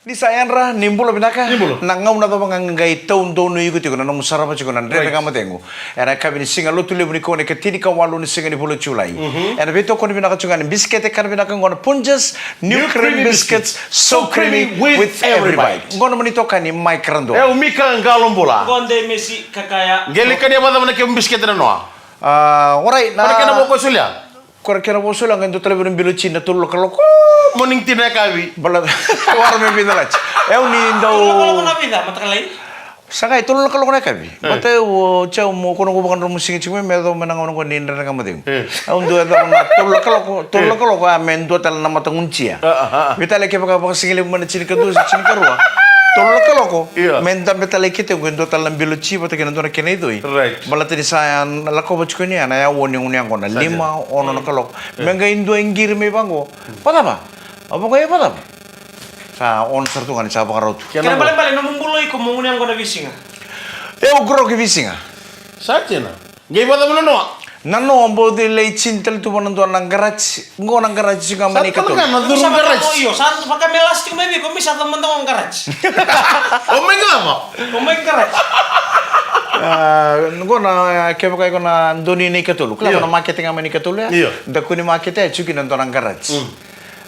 Di sayang nimbulo binaka Nimbulo. nangau na to mga ngai taun do no yugo tiko na nung sarapa chiko na ndre kama tengo era kabini singa lo tule buni ko ne ketini ka walu ni singa ni bulo chulai era beto ko ni binaka chunga ni biscuit e kan binaka ngona punjas new creamy biscuits so creamy with every bite ngona mani to kan ni Mike Rando umika ngalombola Gonde Messi kakaya. ngeli kan ya bada mana ke biscuit na noa alright na kana boko sulia kora kera bo sula ngendo tele buni bilo china tullo kaloko moning tina kawi bala war me bidalach ni Kalau ndo na vida mata lain. Sangay tulol kalau kena kami. Bate wo cau mo kono ko bukan rumus singi cuma medo menang kono ko nindra na kamading. Ang dua ta na tulol kalau ko amen dua tal nama tangunci ya. Kita lagi pakai singi mana cini kedua cini kedua. Tulol kalau ko menta beta lagi kita ko dua tal lambilu ci bate kena dua kena itu. Balat ini saya lako backu ni ana ya woni yang kono lima ono na kalau. Menga indo engir me bango. Pada apa? Apa kaya pada apa? Sa on sartu kan sa pakarot. Kena balik-balik na mumbuloi ko munguni ang kona visinga. Ugro ke visinga. Satina ngai bada mana noa Nano ambo de lei cintel tu bonan tu nang garage. Ngo nang garage juga mani kato. kan na Bisa durung garage iyo, satu pakai melastik maybe kung bisa teman-teman garage. o mengama Kumain garage. Ngo na kaya kaya ko na doni ni katulu. Kaya na marketing ang mani katulu ya. Iyo. Dakuni market ya cuki nanto nang garage.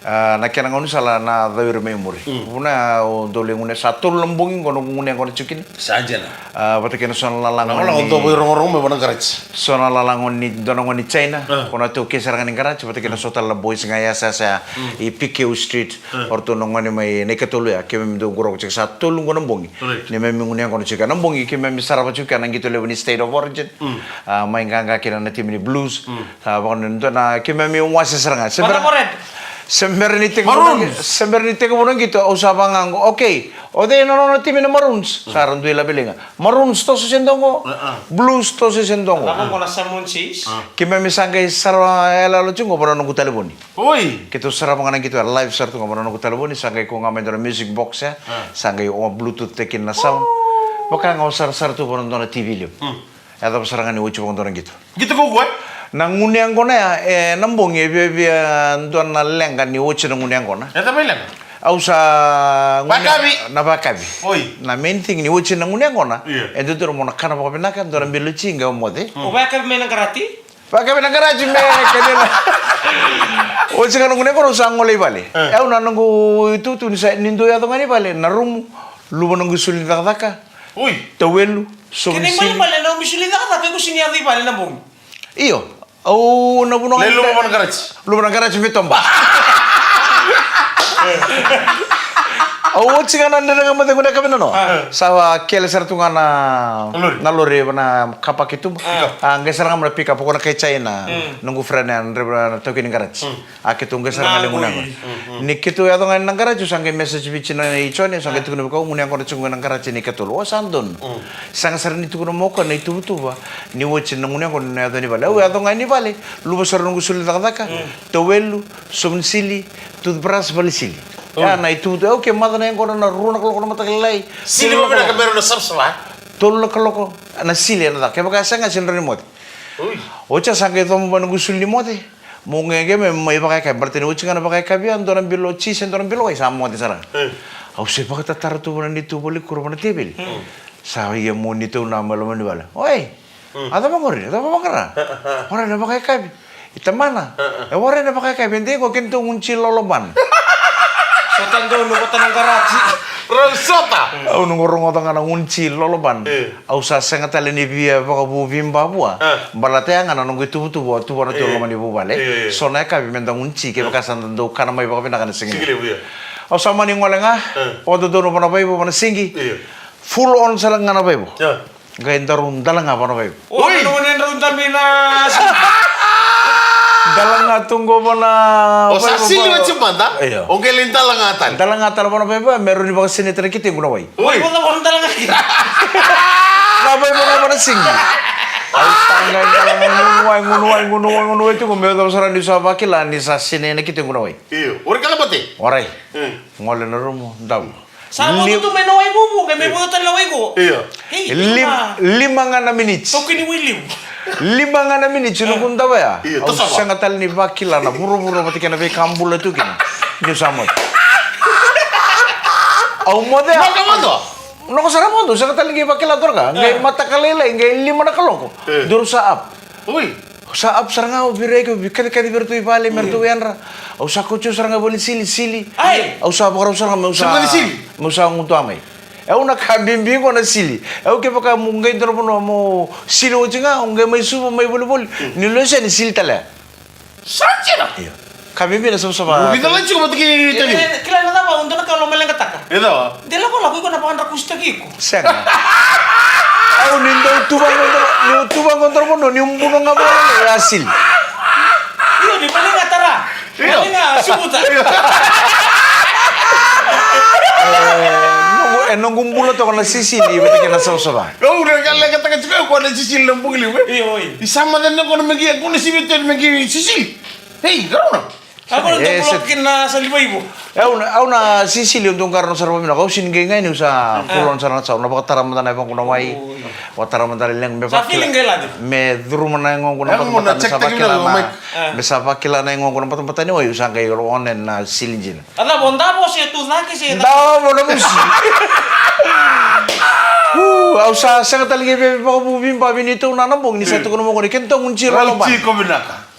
Na kaya ngonu sala na dawir memori. Una dole ngune satu lembungin kono ngune kono cukin. saja na Bata kena sona lalangon. Nang untuk orang-orang me bana garage Sona lalangon ni donongon ni China. Kono tu kesarangan ni garage. Bata kena sota la boys ngaya sa i Pikeu Street. Orto nongoni mai ne katulu ya. Kaya mendo gurok cek satu lungo nembongi. Ni memi ngune kono cuka nembongi. Kaya memi sarapa cuka nang gitu lewe ni State of Origin. Main gangga kira na tim ni Blues. Bakon nendo na kaya memi umwasa serangan. Mana koren? Sembernite ko mo gitu usapan nga okay o de no tim na Maroons saran dui la belinga Maroons to sa sendongo Blues to sa sendongo Ako ko na sa Munsis. kime misangay sarwa ela lo chungo para no kutaliboni oi kito sarap nga gitu live sarto nga para no kutaliboni sangay ko nga mendora music box ya sangay o bluetooth tekin na sound baka nga sar tu para no TV liyo ada pasarangan ni ucu pang gitu ko gue nang ngunyang ko na nambong bia doon na lengan ni ucu nang ngunyang ko na ya tapi lang au sa Bakabi. na bakabi oi na main thing ni uchi na ngunya ngona Iya. edo toro mona kana pa pinaka doran biluchi nga mode Ubaya ka may nangkarati? bakabi na garaji me kanila uchi kana ngunya kono sa ngolay bale au na nangu itu tu ni sa nindo ya ngani bale na rum lubo nangu sulin taka oi tawelu so Kini balik na umisulita ka tapi ko siniyari balik na bong. iyo au na buno lelu bana garage lubo na garaji me tomba au uchi kana ndera nga mode nguna kabina no sawa kele sartunga na lori na kapak itu ang gesarang mara pick up ko na kay China nunggu friend na ndera to kini garage akitu gesarang ale nguna nikitu ya to nga nang garage sang message bichi na ichone sang itu ko nguna ko chunga nang garage ni katul o sandon sang sar ni tu mo ko na itu tu ba ni uchi nang nguna ko na to ni bale o ya to nga ni bale lubo sar nunggu sulit ka towelu sumsili toothbrush balisili ya na itu tuh oke mata na yang kono na runa kalau kono mata kelai sili mo na kamera na sabsaba tollo kalau ko na sili na kaya baka sanga sinro ni mote oi ocha sanga itu mo banu gusul ni mote mo ngege me mai baka kaya berarti ocha kana baka kaya bian doran bilo chi sen doran bilo ay sama mote sara au se baka tatar tu bana itu boleh kurban tebel sa ya mo nito na malo man bala oi ada mangori ada mangara ora na baka kaya ita mana ora na baka kaya bende ko kento unchi loloban Sotan do no botan ng garage. Rosota Au nungurung otang ana unci loloban. Au sa senga tale ni bia baka bu bimba bua. Balate nga nunggu tu bana tu loloban ibu bale. Sona ka bimenda unci ke baka sandan do kana mai baka pinaka singi. sigile buya Au sama ni ngolenga. Odo do no bana bai bana singi. Full on salang ngana bai bo. ya Gaindarun dalang nga bana bai. Oh, ano man yung taminas. Dalang nga tunggo bana. o sa sili wa chimanda Iya. o gelinta langatan Dalang nga tala bana bai ba meron ni baka sinitra kiti nguna bai. Uy, mo na ko talaga. Sabay mo nga bana singi. Ay tangay talang ngunuay itu kumbe daw sarang di sa bakila ni sa sine na kita ngunuay. iyo ora kala pati Waray. Ngole na rumo daw. Saan mo ito may naway bubu? Kaya may buto laway ko. iyo Hey, Lima nga na minutes. Toki ni William. Lima nga na minutes yun kung daw ya. Iya, Ang to sama. sangatal ni bakila na buru-buru pati ka na bay kambula tu kina. Niyo samot. Au mo de. Maka mo to? No ko sarap mo to, sa kataligi bakila dorga. Ngay mata kalila, ngay lima na kaloko. Dur saap. Uy. Saap saranga ubire ko kadi bertu ipale mertu yanra. Au sa kucu saranga boli sili. Ai. Au sa bakar saranga mau sa. Sa boli sili? Mau sa ngutu amai. Eu na kabimbi ko na sili. Eu ke baka mungai dor mo mo sili o jinga, ungai mai subo mai boli. Ni lo sa ni sili tala. Sanche na. Kabimbi na sama. Bida lang chiko matiki tali. Kila na ba untuk kalau malang kataka. Ito. Dela ko lagu ko na pangan rakusta giko. Senga. Au nindo tubang kontrol mo ni umbuno nga mo asil. Iyo di paling atara. Paling subuta. Nung gumbulot ako na Sicily, ba't ka nasaw-sawa? Kau udah kala kata chiko ko na sisil lang bugli we. Iyo. Isama na ko na magi ko na sibit magi sisil. Hey, garo na. Ako nung tulokin na sa libo. Au na Sicily yung karno sa rumah kau sinigay ngayon sa pulon sa nasa na pakataram na ibang kunaway. Wataram na lang me Sa feeling gay lagi. me drum na yung kuna patatan sa pakila na me sa pakila na yung kuna patatan ni oy usang kay ronen na silinjin. Ala bonda po siya tu na kasi. Daw mo na musi. Au sa kataligi pa ko bubim pa binito na nambong ni sa tukuno mo ko ni kento ngunci rolo ba. Chiko binaka.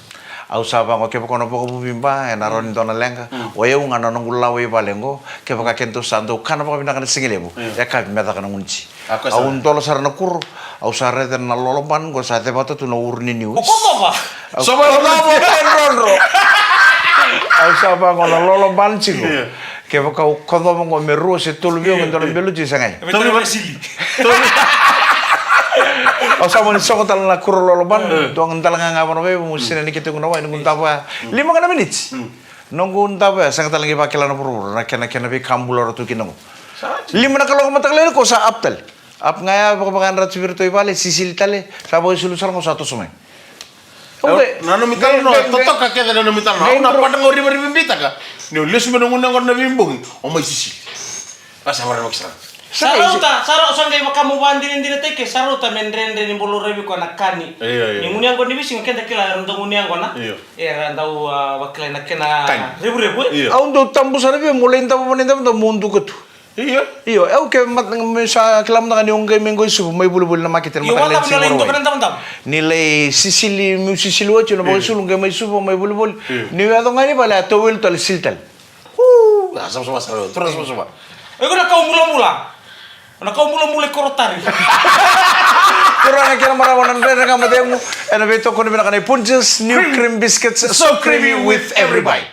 Au saba ngo kepa kono poko bubimba e naron to na lenga o ye unga no ngula we balengo kepa ka kento sando kana poko binaka singilebo ya ka meta kana ngunci au ntolo sarana kur au sarre den na loloban go sa te bato tu no urni news Komo ba? soba no mo ronro au saba ngo na loloban chigo kepa ka kodo mo meru se tolbio ngo ntolo belu ji sangai Betul ba sili? O sa mo ni soko tal na kuro loloban doang tal nga nga mo mo sine ni kitu kuno nung tapa 5 ka minutes nung tapa sang tal ngi bakila na puro na kena be kambulor tu kinong 5 na kalong mataklero ko sa aptal ap nga ya baka rat virtu ibale sisil tale sabo sulusar mo satu sumay Nano mital no, totok kakek nano mital no. Na padang ori bimbita ka. Ni ulis mo nung unang na bimbong. O may sisil. Asa mo rin magsara. Saro sang kay makamu bandin din teke saro ta mendren den bolo rebi ko nakani. Ni ngunyang ko ni bising kenda kila rando ngunyang ko na. Rando wakila nakena rebu. Au do tambu sarabi mulai tambu maninda do mundu ketu. Iyo, eu ke mat sa kelam na kanyong kay mengoy su may bulubul na makita na Wala matalensi mo lang to mo. kantam. Nilay Sicily musisilu at yun na sulong kay may subo may bulubul. Niwado nga ni pala towel tal siltal. Asa mo sara. Terus mo sama. Ay ko nakaumula-mula. Nakaumula-mula korotari. Kurang kira marawanan rin nga mademo. Ano ba ito kung namin nakanay Punches New Cream Biscuits so creamy with every bite.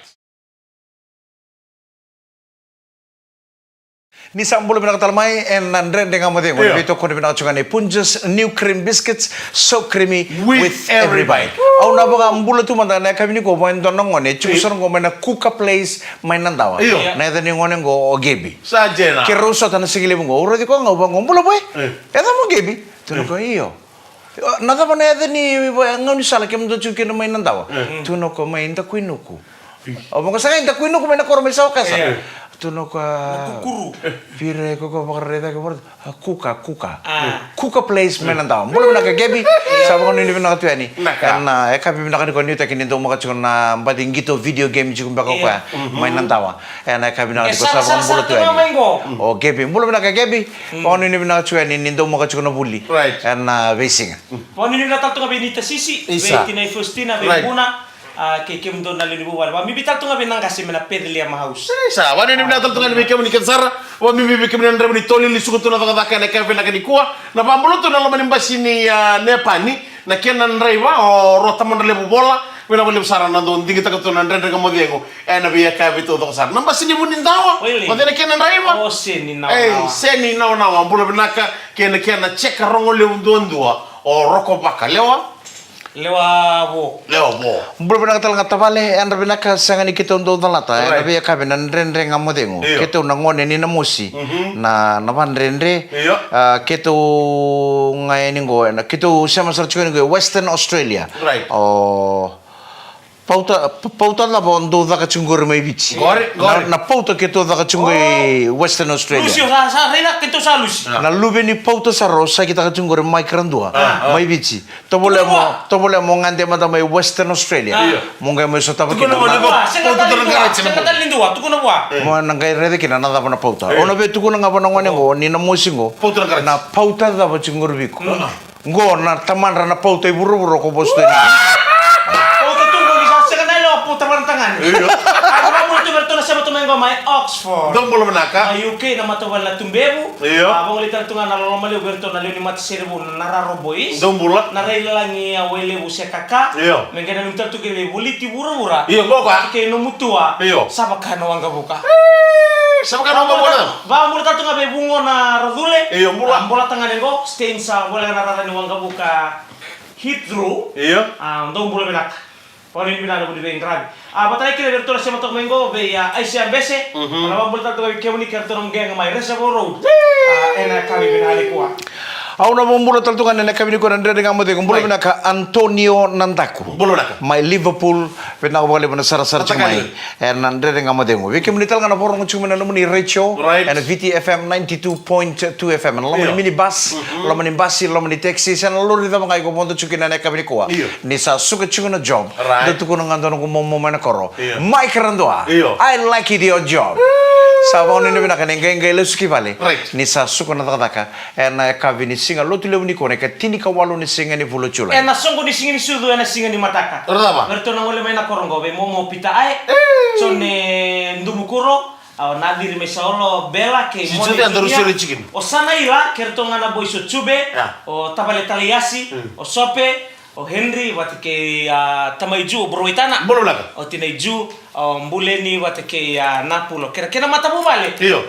Ni sambulo pinakatalmay and nandren nga mademo. Ano ba ito kung namin nakatsungan Punches New Cream Biscuits so creamy with every bite. Au na baka ambulo tu manda na kami ni ko main don ngone chusan ko main na Kuka Place main nandawa. Na ito ni ngone go ogebi. Saja na. Keruso tan sigile mo oro di ko nga ubang ngombulo boy. Eta mo gebi. Tuno ko iyo. Nada pa na ito ni ngaw ni sala kem do chukin main nandawa. Tuno ko main ta kuinuku. O mo sa inda kuinuku main na kormel sa kasa. Tuno ko Kukuru. Pire ko makareta ko Kuka Place main nandawa. Mulo na ka gebi. Sabi ko ni na ka tuani. Karena kapi na kaniko ni takin ndo mga chukon na bading gito video game chukon ba ko pa main nandawa. Na kapi na kaniko sabi ko mulo tuani. O gebi mulo na ka gebi. Kono ni na tuani ndo mga chukon na bully. Na racing. Poni ni natal to benita sisi. Bentina Faustina Bebuna. Kay kim don na lilibu wala. Mamibital to nga binang kasi mena pedli ama house. Sa wani ni natal tungan mi kemi ni kansara. Wa mi kemi ni ndre ni toli li sukutu na taka na kafe na kanikuwa. Na pambulo to na lo basi ni nepani na kenan raiwa o rota mon le bola. Wena boleh besar na don dingi taka to na ndre ka modiego. Na biya kafe to kasar. Na basi ni bunin dawa. Wa na kenan raiwa. O seni na. Seni na ambulo binaka kena cheka rongo le ndondua o roko baka lewa. Lewa bo. Belum pernah ketal ngata bale, anda bina ka sanga ni kita untuk dalata, nabi ya kabe nan rendre ngamo dengo, kita ngone ni namusi, na napan rendre, kita ngai ni go, kita sama sercu ni go Western Australia, pauta la bondo da kachungor mai bichi. Gore. Na pauta ke to da kachungor Western Australia. Lucio, sa reina kento sa Lucio. Na lube ni pauta sa rosa kita kachungor mai krandua. Mai bichi. To boleh mo ngande mata mai Western Australia. Mo ngai mo so tapa kita. Sengkatan lindua, tu kuna bua. Mo nangai rede kina nada pana pauta. Ono be tu kuna ngapa ngwane ngo ni na mosingo. Na pauta da kachungor biku. Ngo na taman rana pauta iburu ko bosto ni. Putaran tangan. Ako ba mo ito berto na sa matumengo may Oxford. Dong boleh menaka. May UK na matuwal na tumbebu. Abang ulit ang tunga na lolomali berto na liuni mati seribu na nararo boys. Dong bola. Na rela langi awele busia kaka. Mengena minta tu kele buliti bura-bura. Iya kok ka. Ke no mutua. Sabakano wanga buka. Sabakano wanga buka. Ba mo ta tunga be bungo na radule. Bola. Bola tangan ngo stain sa bola na rarani wanga buka. Hit through. Dong bola benak. Poni binada budi be ingrabi. Batai kile bertola sema tok mengo be ya Asia bese. Mana bolta to ke uni kerto nom geng mai reservoir road. Ena kami binali kuwa. Auna bombula taltungan nene kabini ko nandre dengan mode kumbula bina ka Antonio Nandaku. Bolo naka. Mai Liverpool bina ko bale bina sara-sara cumai. Nandre dengan mode ngo. Wiki menital ngana porong cuma na lumuni Recho. And VTFM 92.2 FM. Lomani minibus, lomani basi, lomani taxi. Sen lori da mga ko ponto chuki nene kabini ko. Ni sa suka chukuna job. Datu ko ngandono ko momo mana koro. Mai karandoa. I like it your job. Sabang ini bina kaneng geng lesuki vale. Ni sa suka na taka. And kabini singa lo tule uni kone ka tini ka walu ni singa ni vulo chula. Na songo ni singa ni sudu na singa ni mataka. Raba. Berto na wale mai na korongo be momo pita ai. Chone ndumukuro au nadir me saolo bela ke mo. Si andaru suri chicken. O sana ila kerto ngana boy so chube. O tabale taliasi. O sope. O Henry watike tamaiju broitana. Bolo laka. O tinaiju mbuleni watike napulo. Kira mata buvale. Iyo.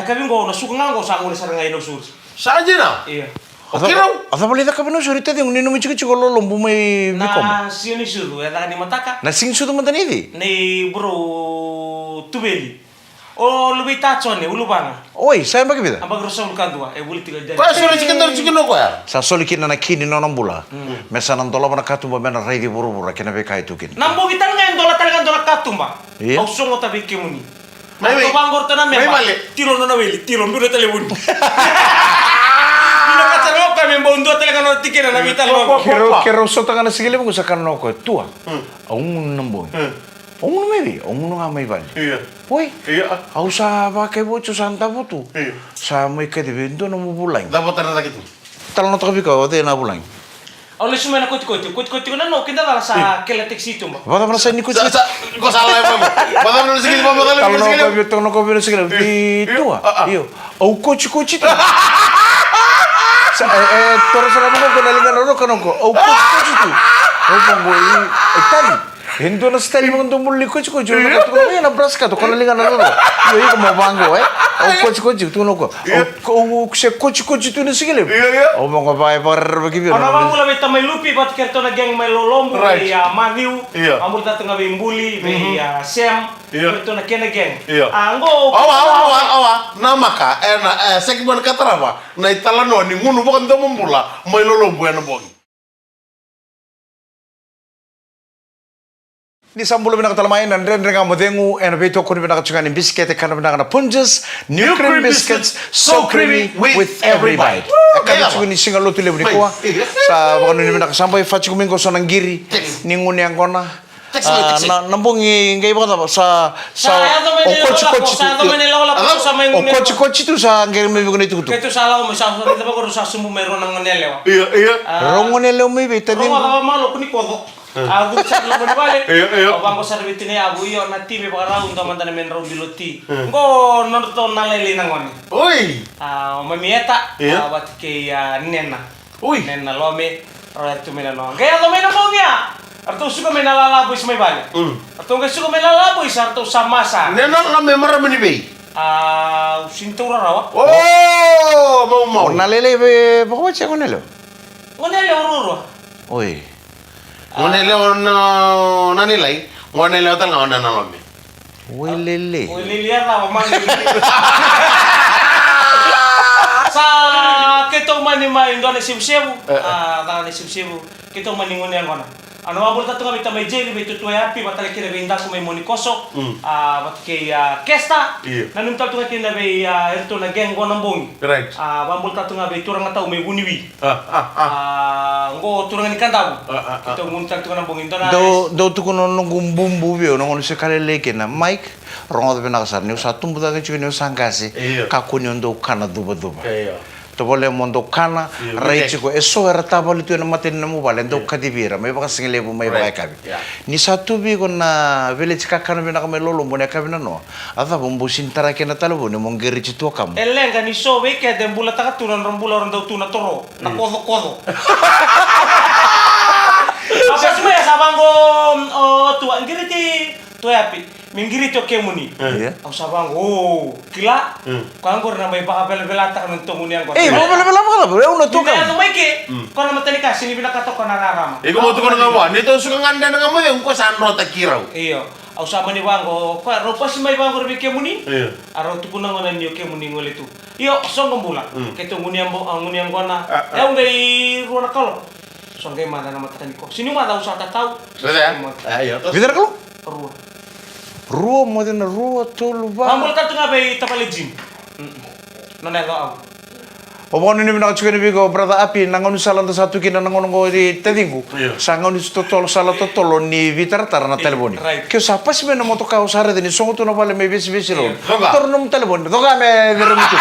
Kabingo na suka ngango sa ngone saranga ino sur. Saja na. Iya. Okiro. Asa boleh tak kabino suri tadi nguni numi chiko lo lombu mai bikom. Na sioni suru ya ni mataka. Na sing sudu mantani di. Nei bro tubeli. O lubi tacho ne ulubanga. Oi, saya bagi beda. Ambag rosol kadua buli tiga dari. Kau suri chicken no ya. Sa soli kina na kini no nambula. Mesa nan dola bana katumba mena reidi buru-buru kena be kai tukin. Nambo bitan ngai dola katumba. Iya. Au songo tabi kemuni. Mai bangor tana memang. Tiro no weli, tiro ndure telebun. Bila kacaro kami bondo tele kan tikira na vital mo. Kero so tanga na sigile mo sa kanno ko tua. Aung nambo. Aung mebi, aung nga mai bali. Iya. Oi. Iya. Au sa ba ke bocho santa botu. Iya. Sa mai ke de bendo no mo bulai. Dapat tanda gitu. Tal no to bika o de na bulai. Oleh semua nak kuti na no kita dah sa kela teksi tu mbak. Bada mana sa ni kuti. Kau salah ya, Bang. Bada mana sikit, Bang. Bada mana sikit. Tal no ko bino sigile. Tua. Iyo. Au kochi tu. Terus sa mo ko nalingan ro kanoko. Au kochi tu. Au bongo Itali. Hindu na style mo ndo muli kochi. Na braska to kana lingan ro. Iyo ko mo bango Au kochi tu no ko. Au se kochi tu na sigile. Au bongo bai par bagi bino. Ana bang mula beta mai lupi bat kerto na geng mai lolombo ya Matthew. Amur datang ngabe mbuli be ya Sam. Kerto na kena geng. Anggo. Awa. Nama ka segmen kata apa? Na italano ni ngunu bukan temu mula mai lolombo ya nabong. Ni sambulo bina katalamain dan renga modengu en beto ko bina kachungani biscuit kan bina kana punches new cream biscuits so creamy with every bite. Akadi chungani singa lo tule biko sa bakano ni bina kasampai fachi kumingo sonanggiri ninguni angkona. Nambungi ngai bata sa kochi tu sa ngai me biko itu. Ketu salah mo sa kita ba ko sa sumbu meron nang nelewa. Iya. Rongonele me beta ni. Rongo malo kuni ko. Agu chat lo bale. Abang ko servitine agu iyo na time para round teman-teman men round diloti. Ngo nonton nalele nangoni. Oi. Mamieta awat ke nena. Ui. Nena lome royatu menano. Gaya lo mena mongia. Arto suka menala boys mai bale. Arto ngai suka menala boys arto samasa. Nena la memara meni bei. Sintura rawa. Oh, mau. Nalele be bako che konelo. Ngonele ururo. Oi. Ngonele nanilai, ngonele otal ngana nalome. Welele. Welele rawa mang. Sa keto mani mai ndone sibu. Dane sibu. Keto mani ngone ngona. Ano abol tato kami tamay jelly be tutu happy batale kina be indak may monikoso. Bat kay kesta. Nanum tato kina be erto na geng gonang bongi. Right. Bambol tato nga be turang tato may uniwi. Ngo turang ni kandaw. Kita mun tato na bongi ndona. Do tu kono nunggu bumbu bio nunggu sekali lagi na Mike rongo tu kasar ni usah tumbuh dah kecil ni usah kasih kakuni untuk kana duba. To boleh mondo kana rai chiko eso era tabali tu na matin na mo balen do kadibira may baka singile mo may baka kabi ni satu bi na village kakana bina kami lolo mo na kabi na no ata bumbu sintara kena talo ni mongeri chitu kam elenga ni so we ke dem bula taka tunan rombula ron do tuna toro na kodo apa semua ya sabango tua ngiriti tu api minggiri to kemuni au sabango kila kangor na may baka bela-belata kan untuk unian ko mau bela-bela apa bro uno tu kam kam no may ke kono matani ka sini binakato ko nararama Iko mo tu kono ngawa nito suka nganda nga mo yung ko sano ta kiraw iyo au sama ni bango ko ropa si may bango ri kemuni aro tu kunang onan yo kemuni ngole tu iyo song ngula keto unian ko na ya ngai ruana kalo song ngai mana na matani ko sini mana usah tahu ayo Vidar kalau ruwa ruo mo din ruo tolu ba Mambul ka tunga bay tapalejin. No na go. Obono ni mina chukene bigo brother api nangon salan to satu kina nangon go di tedingu. Sangon ni totol sala totolo ni vitar tar na telefoni. Ke sa pas me no moto ka usare de ni songo to no vale me besi lo. Tornum telefoni. Doga me verumitu.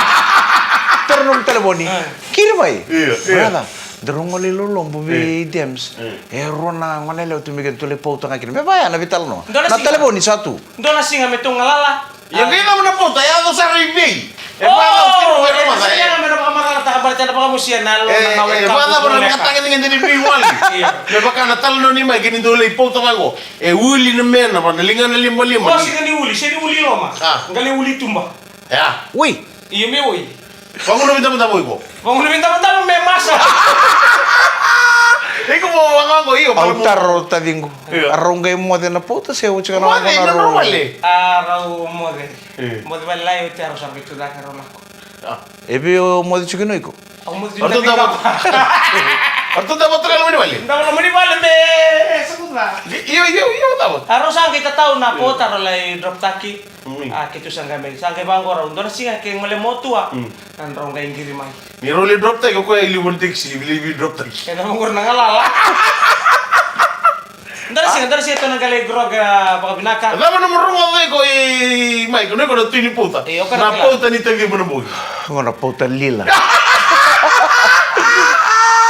Tornum telefoni. Kiri mai. Brother Derongoli lolong bubi dems. Rona ngone le tu migen tole pauta ngakini. Me baya na vital no. Na telefoni satu. Ndona singa metong ngalala. Yang kaya mo na pauta ya to sa review. Saya meron pa mga takabalita na mga musya na naway ka. Bata mo na makatangin nga din biwal. Me baka natal no ni may ginin dole pauta ko. Uli na men na nalingan na lima. Oh, sige ni uli, siya ni uli Roma. Ngali uli tumba. Ya. Wih. Iyo me ui. Pangulo minta mo ko. Pangulo minta-minta may masa. Iko mo wangan ko iyo. Autaro tadingu. Arongay mo din na puta siya uchi ka na Wala na normal eh. Araw mo de. Mo de balay te aro sa bitu da karo lako. Ebi o mo di chukino iko. Ako mo di Arto dapat. Arto dapat terlalu ni balik. Ndawala mo ni bale be. Sakura. Iyo dapat. Aro sang kita tahu na po taro lay drop taki. Kito sang gamay. Sang kay banggo raw. Ndona singa kay male motua. Nan raw ngay ngiri may. Ni roli drop tayo ko ili taxi, ili drop tayo. Kaya naman ko nangalala. Ndara siya ito nanggalay grog baka binaka. Alam mo naman rin ko Mike, ano ko na ito ni puta? Na puta ni tagi mo na buhay. Ngona puta lila.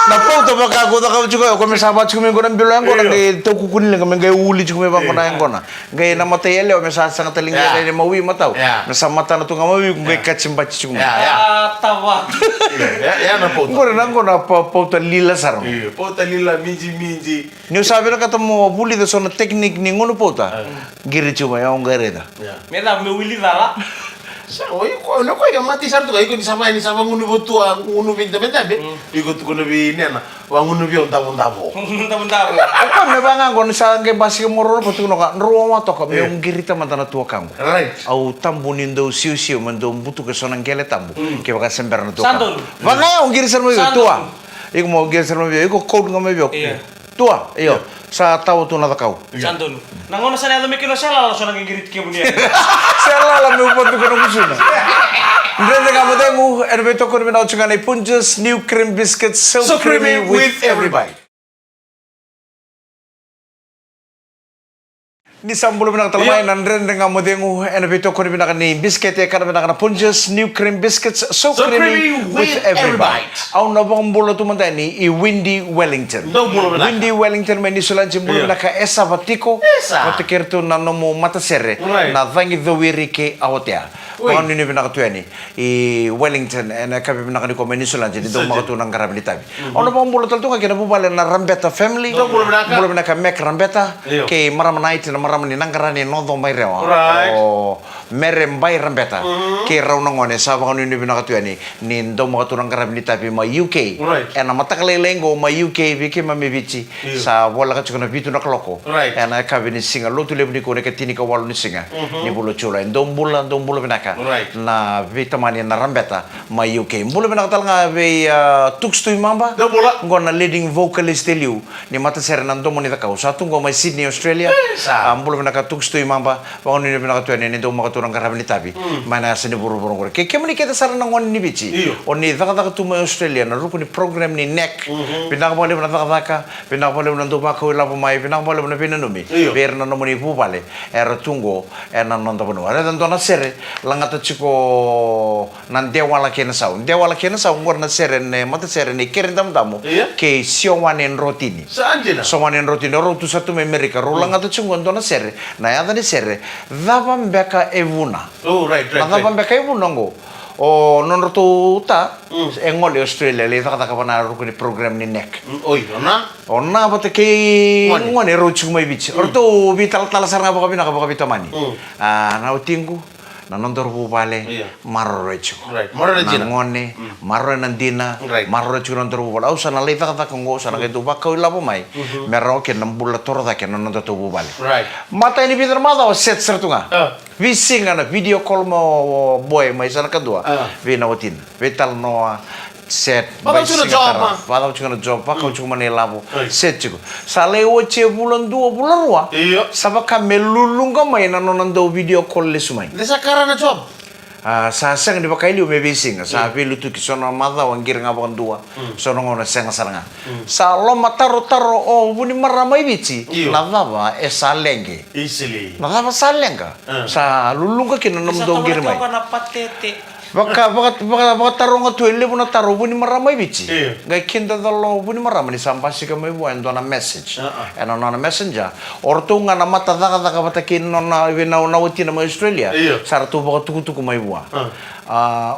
Na puta baka ko da ka chuko ko me sabat chuko me ko bilo yang ko na ke to ku kunin ka me gay uli chuko me ba ko na yang ko na. Gay na matay ele o me sa sang taling ele mawi mataw. Na sa mata na tunga mawi ko gay kachimba chuko me. Tawa. Ya na puta. Ngora nang ko na puta lila saro. Puta lila minji. Ni sabi na katamo buli da so na teknik ni ngono puta. Giri chuma ya ongareda. Mera me wili dala. Oy ko no ko ya mati sarto ko ni sama ngunu botua ngunu binta be. Iko ko no bi nena. Wa ngunu bi onta bo. Bentar. Ako me banga ko sa nge basi moro po tuno ka ruo ma to ka me ungiri ta mantana tua kamu. Right. Au tambu nindo siu mando butu ke sonang gele tambu. Ke baka sember na tua. Sandol. Banga ungiri sermo yo tua. Iko mo ungiri sermo yo iko code ngame yo. Tua, iyo. Sa tawo tu na takau. Sandol. Nangono sa nalo mikino sala lo so nangigirit ke bunia. Sela la me upo tu kono kusuna. Ndrende kamu dengu erbe to kono na uchungane Punja's new cream biscuits so creamy with every bite. Ni sambulo binang talmay nandren dengan modengu NB to kono binang ni biscuit ya kana binang Punja's new cream biscuits so creamy with every bite. Au na bang bulo tu mandani I Windy Wellington. Windy Wellington meni sulan jembulo binang ka esa vatiko. Vatikirtu na nomo matasere na vangi dhowiri ke ahotea. Pangan ini binang tuani I Wellington na kabi binang ni ko meni sulan jadi do makatu nang karabili tabi. Au na bang bulo taltu ka kina bubale na Rambeta family. Bulo binang ka Mac Rambeta ke maram night na maram ni nangkarani no do mai rewa. Oh, merembai rambeta ke rauna ngone sa bang ni bina katu ani ni ndo mo turang karab ni tapi ma UK Right. ena matakale lengo ma UK bike ma mebici sa bola ka chukuna bitu na kloko Right. ena ka bini singa lotu le bini ko ne ketini ka walu ni singa ni bulo chula ndo bulo bina ka Right. na vitamani na rambeta ma UK bulo bina ka talanga be tukstu mamba Da bola. ngona leading vocalist teliu ni mata serena ndo mo ni ka satu ngoma Sydney Australia sa. ambulo bina ka tukstu mamba bangun ni bina ka tu ni ndo mo ka turang karab ni tapi mana seni buru-buru ngore ke kemuni kita sarana ngon ni bici Iyo. oni daga tu ma Australia na ruku ni program ni nek pinang boleh bina daga pinang boleh bina ndo ba ko la mai pinang boleh bina pina numi Iyo. ber na no ni pu pale era tungo na non to no era dan na sere langata chiko nan dewala kena sau ngor na sere ne mata sere ne kerendam damu Iya. ke siowanen rotini Saan na? somanen rotini rotu satu me Amerika rolanga tu chungo ndo na sere na ya ni sere dava mbeka evuna Oh, right. Nada pambe kai bunongo. O non roto ta engol Australia le taka pana ru ni program ni nek. Oi, ona? Onna bote ke Ngoni. ngone ro chuma bici. Orto vital tal saranga baka bina baka bitamani. Na utingu na nondor bu bale Iya. marro rechu. Right. Marro rechu. Ngone marro nandina Right. marro rechu nondor bu bale. Usana le taka kongo usana ke tu baka ila po mai. Merro ke nambula torda ke nondor tu bu bale. Right. Mata ini bitar mata o set sertunga. Vising ana video call mo boy mai sana kedua. Vina otin. Vital no set Bakal cuma job, Ma. Bakal cuma job, bakal cuma nelabu. Ai. Set cukup. Sale oce bulan 2 bulan rua. Iya. Sabaka melulung ka mai na nonando video call le sumai. Desa karana job. Sa sang di pakai liu me vising. Sa vilu tu kisona mata wangir ngabakan dua. Sono ngona senga saranga. Sa lo mataro o buni maramai bici. Iyo. Nadava salenge. Easily. Nadava salenga. Sa lulung ka kina namdo ngir mai. Kana patete. Baka tarong tu ele puna taro buni maramai bici. Iya. Gai kinda dalo buni maramai ni sampasi kami buat endo na message. Eno na messenger. Ortu nga na mata daga bata kin na na uti na Australia. Iya. Sartu baka tuku mai buat.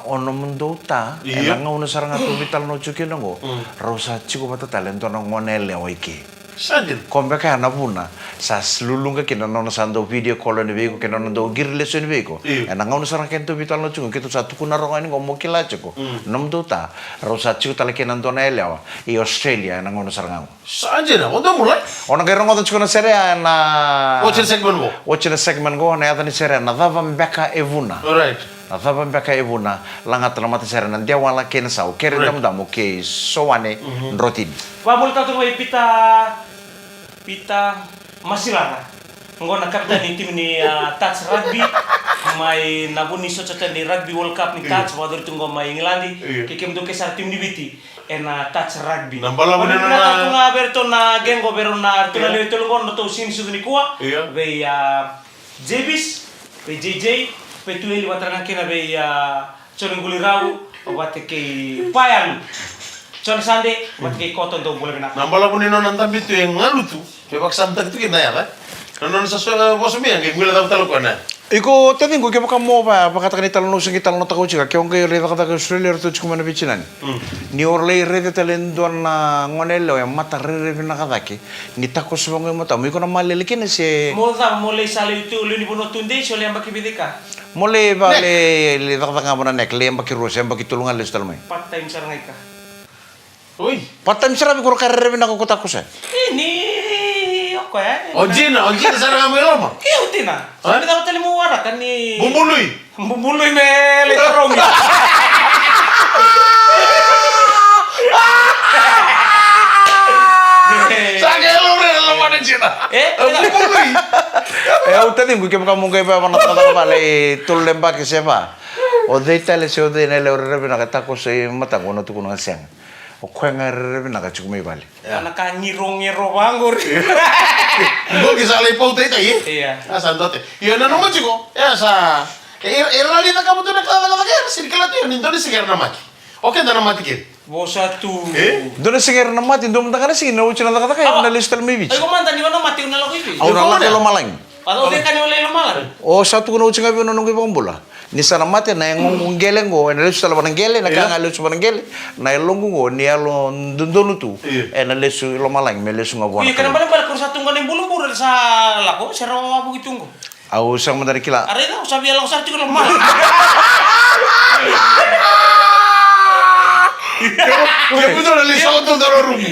Ono mundo ta. Iya. Enanga una saranga tu vital no chuki nango. Rosa chiku bata talento na ngonele oike. Saan Kombe ka na puna sa lulung ka kina no sando video call ni bego kina no do girle sen bego Iya. na ngau sarang kento vital no chungo kito satu kuna ronga ni ngomo kila cheko nom do ta rosa chiku tala kina ndo na elewa i Australia na ngau sarang ngau Saan na? Onda mulai? ona ka ronga to chiko na sere na Watch the segment mo. watch the segment go na yata ni sere na dava mbeka evuna Alright. na dava mbeka evuna langat na mata sere na dia wala kena sau kere dam dam ke sowane rotin Wabul ka tu pita masilara. Ngona kapten ni tim ni Touch Rugby mai nabuni so ni Rugby World Cup ni Touch wadur tunggo mai England kekem do kesar tim ni biti ena Touch Rugby. Nambala Wabul bune ka tunga berto na gengo bero na tuna le tolongo no to sin su ni kuwa. Iya. Be Jebis, be JJ, be tueli watranga kena be chorenguli rau wate ke payang. Chon sande wate ke koton do boleh nak. Nambala pun ino nanta bitu yang ngalu tu. Pebak samtak tu kena ya kan? Nonon sesuatu bosmi yang gila tahu tahu kena. Iko tadi gue kayak mau apa kata kita lalu sing kita lalu tahu juga kau nggak lihat kata Australia itu cuma mana bicinan ni orle rede talen don na ngonelo yang mata rede na kata ki ni tako sebang mata mo iko na malele kene se Mulai sali itu luni bono tunde sole yang baki bidika. mole vale le kata ngabona nek le mbaki ros yang mbaki tulungan le stalmai Part time sarangai ka. Oi. patam sirabi ko karere na ko tako sa Ini oke ya. Ojin sarang kami lama. Iya utina. Sabi dapat tali mo wara kan ni. Bumbului. Bumbuluy me letarong. Sakit lo bre lama di Cina. Bumbului. tadi gue kayak kamu kayak apa nata kata vale tul lemba ke sepa o deita le se o de nele orre na kata ko se mata kono tu kono siang o kwenga rebe na ka chukumi vale Anak kan ngiro bangur. Gue kisah lepau teh teh. Iya. Santote. Iya nano macam ko. Ya sa. Era lita kamu tu nak kata kata sih kalau tu yang Indonesia sekarang nama. Oke dah nama tiket. Bosa tu. dona singer na mati ndom takana sing na uchina kata kaya na listal mi bich Ay kumanta di mana mati unalo ko au na la lo malang Atau dia kan oleh malan. o satu kono uchinga bi no ngi bombola ni sana mati na ngong ngele ngo na listal ban ngele na kanga listal ban ngele na longu ngo ni alo ndondonu tu e na lesu lo malang me lesu ngabona Iya kan balik kursa tunggu ning bulu-bulu sa lako sero abu itunggo. Au sang mandari kila. Arena sabi lang sa tigo lemah. Dia betul dari soto dororumu.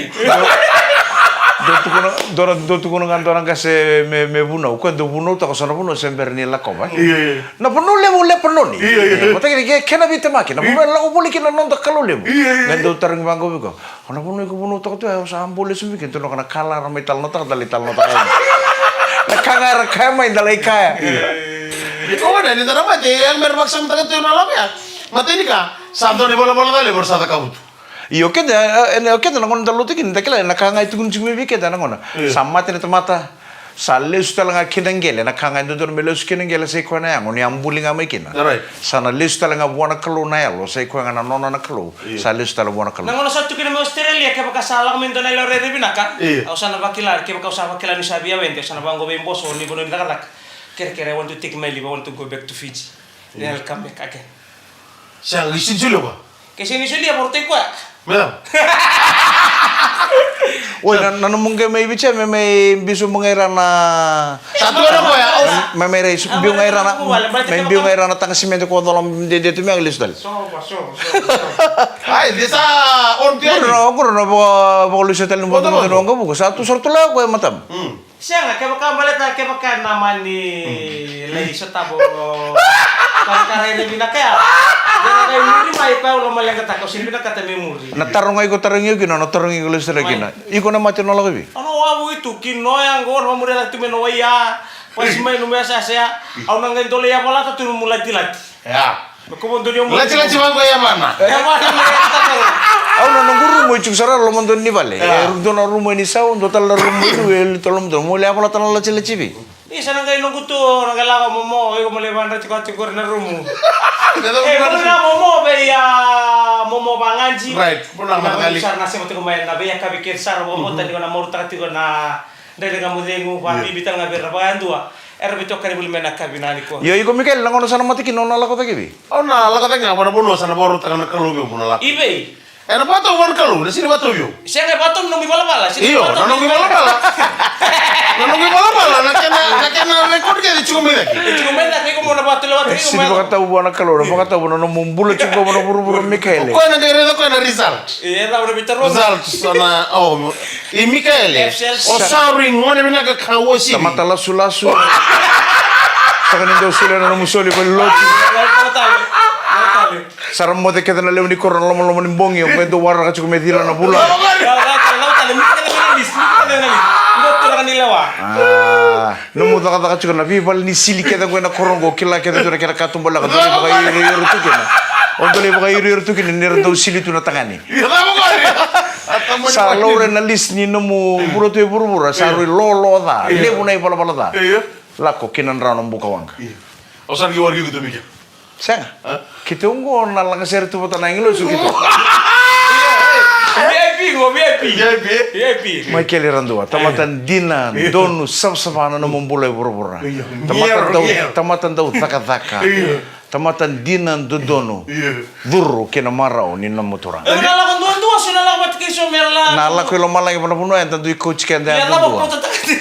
Dotu kuno kan orang kase me buno. Ko do buno ta ko sana buno sember ni la koba. Iya. Na buno le penoni. Iya. Mata kira kena bita maki. Na buno la ko boli kina non ta kalau le. Ngando tarang banggo biko. Ona buno ko buno ta ko tu sa ambole sumi kinto no kana kala ramai tal no ta dali tal no ta. Na kangar kama indalai kaya. Kau ada ni tanah mati yang bermaksud tak tahu nalam ya. Mati ni kah? Sabdo ni bola-bola tadi bersatu kau tu. Iyo keda nangon dalu tikin takila nakanga itu kun cumi keda nangon. Sama tene temata. Salle sutal nga kinengele nakanga itu dor melo kinengele sei kwana yang oni ambuli nga mekina. Right. Sana listu nga buana kalo na yalo sei kwa nga nona na kalo. Salle sutal buana kalo. Nangono satu kina mo Australia ke baka salah mento na lore binaka. Iya. Au sana bakilar ke baka usah bakilar ni sabia wente sana bango be mboso ni bono ndakalak. Kere I want to take my leave. I want to go back to Fiji. Then I'll come back again. Siang isi dulu ba? Kasi initially aborte ko. Memang. Woi, nana mungkin may bicara may bisu mengira na Satu orang ko ya. may biu mengira na may biu mengira na tang simento ko dalam de tu may alis dal. So. Ay, desa orang tu. Kurang bawa lusa tel numbo numbo buku satu sortu lah ko matam. Siya nga, kaya baka naman ni Lay Sotabo karena ini binakaya. Jangan kayak muri mai pa ulo malang kata kau sini binakata memori. Na tarungai ko tarungi gina na tarungi ko lusa gina. Iko na mati no lagi. Ano abu itu kino yang gor mamuri lagi tu meno ya. Pas mai numya saya au nang gendole ya pala tu mulai tilat. Ya. Ko dunia mulai. Laci-laci bang ko ya mana? Ya mana kata kau. Au na nguru mo cuk sara lo mondon ni vale. Do na rumo ni sa do tal rumo du el tolom do mo le apala tal la chile chibi. Sana kayo nung kuto, nagalaga mo mo, ay kumaliban na chikot na rumo. Kita Muna mo be ya mo banganji. Right, pulang kali. Sar nasi mo kumain na be ya kabikir sar mo tadi ko na morta ko na dele ka mo dengu pa bibital nga berra ba andua. Bito kani buli mena kabinani ko. Yo iko Mikael nangono sana mati kino na la kota kibi. Oh na, la kata nga pada bono sana baru tangan kalau yo puno la. Ibe. Ano ba to wan kalau? Di sini ba to yo? Siya nga batom nung bala-bala. Iyo, nanong bala-bala. Nanong bala-bala, nakena record ka di cuma lagi. Ito kumenda kay ko mo na bato lawat kay Sini baka tahu buana kaloro, baka tahu buana mumbulu cuk buana buru-buru Mikael. Ko na gere ko na result. Eh ra bita ro. Result sana oh i Mikael. O saring ngone bina ka kawosi. Tamata lasu-lasu. Sakan indo sila na musoli ko loti. Saram mo te keda na leuni koron lomo ni bongi o pento warra ka cuk medila na bula. Nomu taka cuk na bibal ni sili keda ko na koron go kila keda tu keda katum bola ka dole baka iru tu kena. On dole baka iru tu kena ner do sili tu na tangani. Ya ta mo ko. Sa lore na lis ni nomu buru tu buru saru lolo da. Lebu na ipala da. Iya. Lako kinan rano buka wangka. O san ki wargi gitu mikir. Sen, kita unggo na lang ser tu pata na inglo su gitu. VIP. Michael Irandua, tamatan dina donu sab-sabana na mumbulay buru-buru. Tamatan daw taka-taka. Tamatan dina dodono. Duru kina marao ni namuturang. Nalakan dua sunala mat kay Somerla. Nala ko lo malay pa na puno en tanto i-coach kenda Ya labo dua. ko tatakati.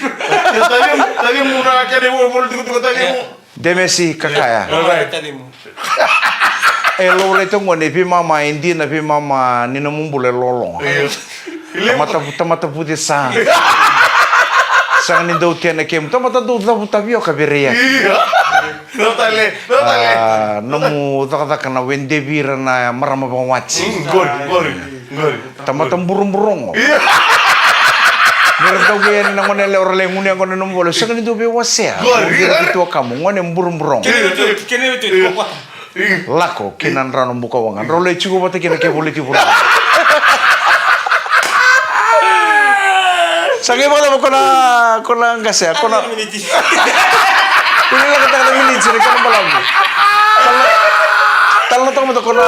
Tadi muna ka ni mo tigo tadi mo. Demesi kakaya. Tadi mo. Lo le tongo ni pi mama indi na pi mama ni na mumbule lolong. Tamata puti sa. Sang ni daw tiyan na kem. Tamata daw tabiyo kabireya. Notale. Namu taka na wende bira na marama pang watsi. Good. Tamata burung-burung. Meron daw kaya ni nangon nila orale nguni ang kono numbolo. Sang ni daw bewasya. Gira gitu kamu ngone burung-burung. Kini itu ko. Lako kinan rano buka wangan. Role cukup bata kina ke boleh tibura. Sange bala mo kona ngasya kona. Ini lang kata minit sini kan bala mo. Tal na to kona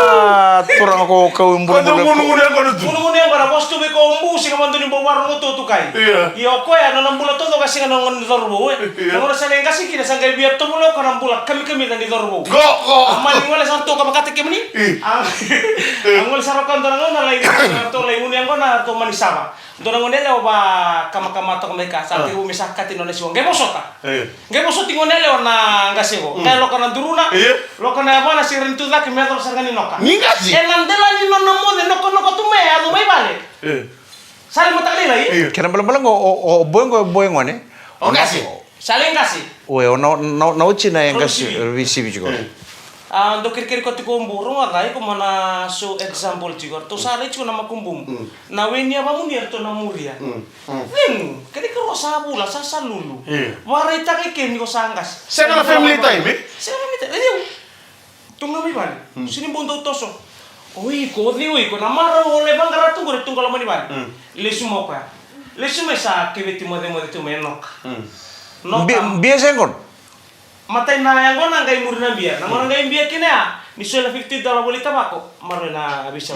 turang ako kaumbur Quando munu yang kono tu. Munu yang para posto be ko umbu sing mantu ni bawar mo to kai. Iya. Yo ko ya no bulo to kasi nga ngon dorbo we. Ngoro sa lenga kasi kina sang biar to mulo ko nang bulak kami na ni dorbo. Go. Mali wala sa to ka makate ke mani. Ang wala sa rakon to ngon na lai to lai muni ang ko na to manisama. Dona ngonele oba kama to mereka sakti umi sakati nole siwang gemosota. Gemosoti ngonele ona ngasego. Kaya lokana duruna. Lokana abana si rentu dak metro sargani noka. Ngasi. Enandela ni nona mone noko tume adu mai bale. Saling matakli lai. Kira belum o boy ngone. O ngasi. Saling kasih. Oe na uchina yang kasi receive juga. Do kiri ko tiko mburu ngai ko mana so example jigor to sare chu nama kumbum na weni apa munir to na muria kadi ko sabula sa lulu warita ke ken ko sangas Sana family time tunga mi ban sini bondo toso oi ko na mara ole bangara tu gore tunggal mani ban le sumo ka le sume sa ke beti mode tu menok Biasa kon. Matai na yang gona ngai murna biar. Na ngona ngai biar kene a. Ni sola $50 boleh tabako. Maro na bisa.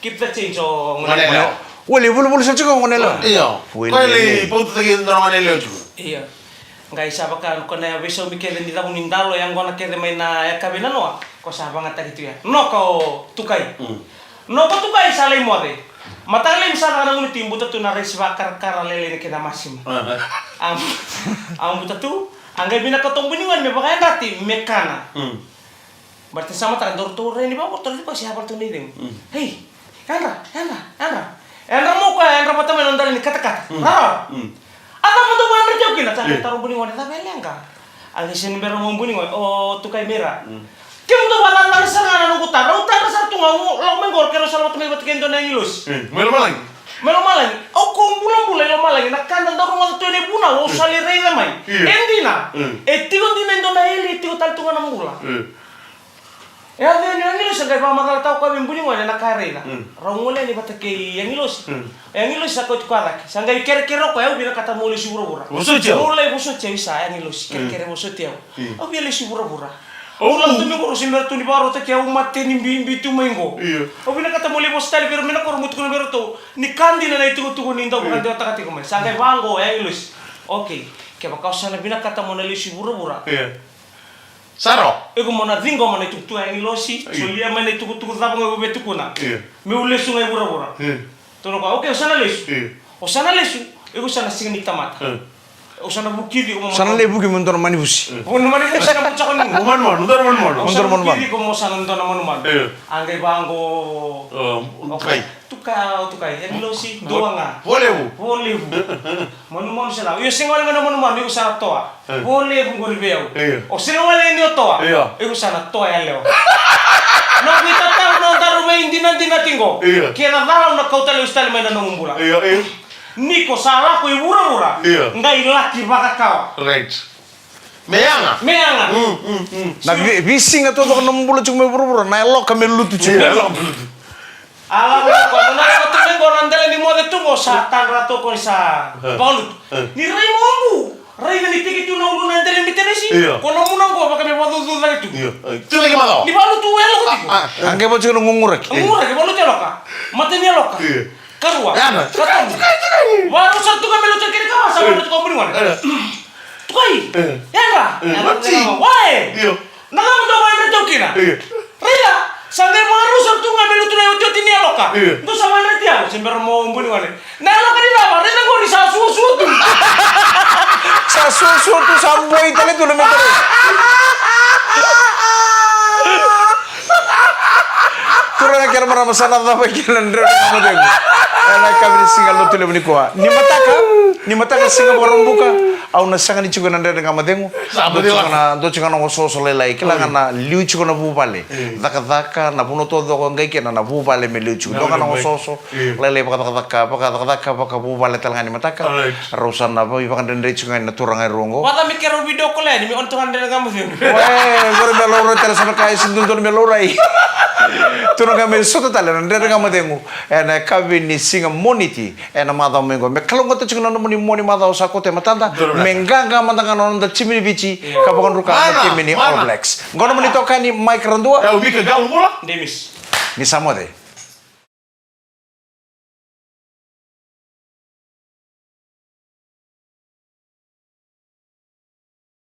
Keep the change o ngona. Wali bulu sa juga ngone lo. Iya. Ko le ponto tagi ndoro ngone le juga. Iya. Ngai saba kan ko na bisa mikir ni tamu nindalo yang gona kere mai na ya kabina no. Ko saba ngata gitu ya. No ko tukai. No ko tukai salai mode. Matale misal kana nguni timbu tu na resba kar lele ni kena masim. Am buta tu anggai bina ketong beningan me pakai dati mekana. Berarti sama tak dor ini bawa motor itu siapa tuh nih Hei, Andra. Andra mau kau Andra mata menonton ini kata-kata. Atau mau tuh mana jauh kina cakap taruh beningan tapi enggak. Anggai sini baru mau beningan. Oh tukai merah. Kamu tuh balan sana nunggu taruh satu ngamu lo menggor kero salah tuh buat kento nangilus. Melo malang. Oh kumpulan lo malang. Nak kan taruh mau tuh ini puna. Oh sali rey ramai. Endina. Tigo dina indona eli tigo tal tungan namula. Ya dia nangilus sebagai pamatal tahu kau membuni mana nak karena. Rongole ni batak yang ilus. Yang ilus aku cukarak. Sanggai kere-kere kau ya ubina kata mulai subura-bura. Mulai busuk cewek saya yang ilus. Kere-kere busuk tiaw. Oh biar subura-bura. Ulang tu minggu rusin bertu ni baru tak kau mati ni bitu minggu. Oh bina kata mulai bos tadi biar mina kau rumut kau bertu. Ni kandi na itu ni indah bukan dia tak kati kau main. Sanggai banggo ya ilus. Oke. Kau kau sana bina kata mulai subura-bura. Saro. Ego mana ringo mana itu tu yang ilosi. Solia mana itu tak ngau betu kuna. Me ule sungai bura-bura. Tono kau oke sana lesu. O sana lesu. Ego sana singni tamat. Usana bukiri ko Sana le buki muntor mani busi. Pun mani ko sana pun cakon ni. Man. Bukiri ko mo sana nto na manuman. Angay banggo. Okay. Tukai. Yang losi doa nga. Boleh. Manuman sila. Yo singwala nga na manuman iko sana toa. Boleh bu gori beo. O singwala ni toa. Iko sana toa ya leo. No kita tahu no taru main dina tinggo. Kaya na dalam na kau tali ustali main na ngumbula. Niko salah ko ibura-bura. Ngai laki baka kau. Right. Meanga. Na bising ato to nambula cuma buru-buru na elok kami lutu cuma. Alam ko na ko tumen ko nandela ni mode tungo satan rato ko sa balut. Ni ray mombu. Ray ni tikit tu na ulo nandela mi tenesi. Ko na munang ko baka me bodo du lagi tu. Tu lagi malo. Ni balut tu elo ko. Angke bo cuma ngungurek. Ngurek balut eloka. Mate ni eloka. Karua. Katong. Baru satu kami lu cekir kau sama lu kau beringan. Tukai. Ya enggak? Wah. Nang ndo main itu kira. Rila, sampai baru satu kami lu tunai udah tini aloka. Itu sama nanti aku sembar mau beringan. Nah aloka di bawah, rila kau di sasu tu. Sasu tu sampai tadi tu lebih terus. Turun kira mana masalah apa kira ndre kamu deng. Enak kami singal lo tule menikuah. Ni mataka singa borong buka. Au na sanga ni chuga ndre kamu deng. Do chuga na oso lelai kila na liu chuga na bupale. Daka na puno todo ko ngai kena na bupale me liu chuga. Do kana oso lelai paka bupale talanga ni mataka. Rosan na bo ibakan ndre chuga na turang ai rongo. Wata mikir video call ni mi onto ndre kamu deng. Weh, gore belora tera sama kai sindun ton melorai. Turun kami soto talan ndre kamu dengu. Ena kabini singa moniti ena mada mengo me kalau ngoto chikuna no moni mada osako te matanda mengaga matanga no nda chimini bichi kapokan ruka na timini All Blacks ngono moni tokani Mike Randua Ya ubi ke gaul bola. Demis. ni samode